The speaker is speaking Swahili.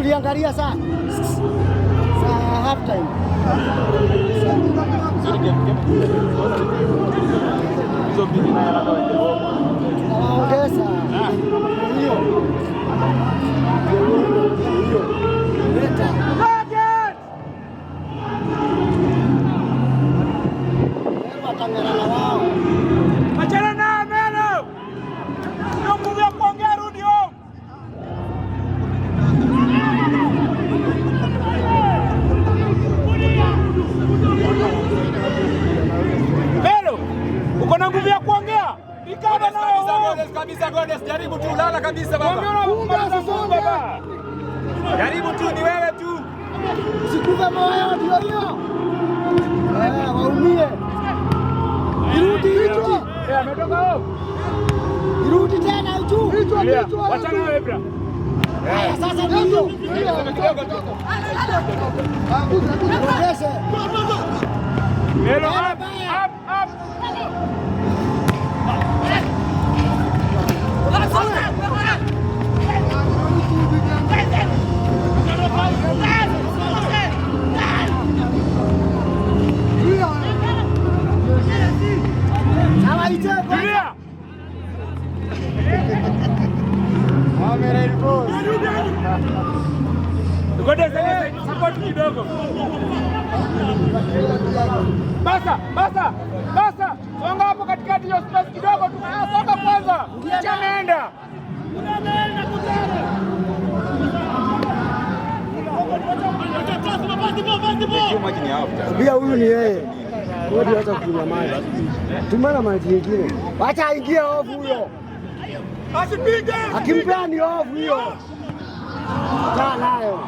Uliangalia saa half time. Tunawaongeza hiyo watangana wao. Achana na meno. Ndio nguvu ya kuongea, rudi home. Melo, uko na nguvu ya kuongea? Ikaba nao kabisa. Godes, jaribu tu, lala kabisa baba. Jaribu tu, ni wewe tu. Usikuve moyo ndio hiyo. Waumie. Irudi hicho. Ametoka hapo. Irudi tena hicho. Wacha na wewe bra. Sasa ndio. Kidogo. Melo up. Support kidogo. Basa. Songa hapo katikati ya space kidogo tu. Songa kwanza. Chameenda. Bia huyu ni yeye. Wewe acha kunywa maji. Tumana maji nyingine. Acha aingie ofu huyo. Asipige. Akimpea ni ofu hiyo. Kaa nayo.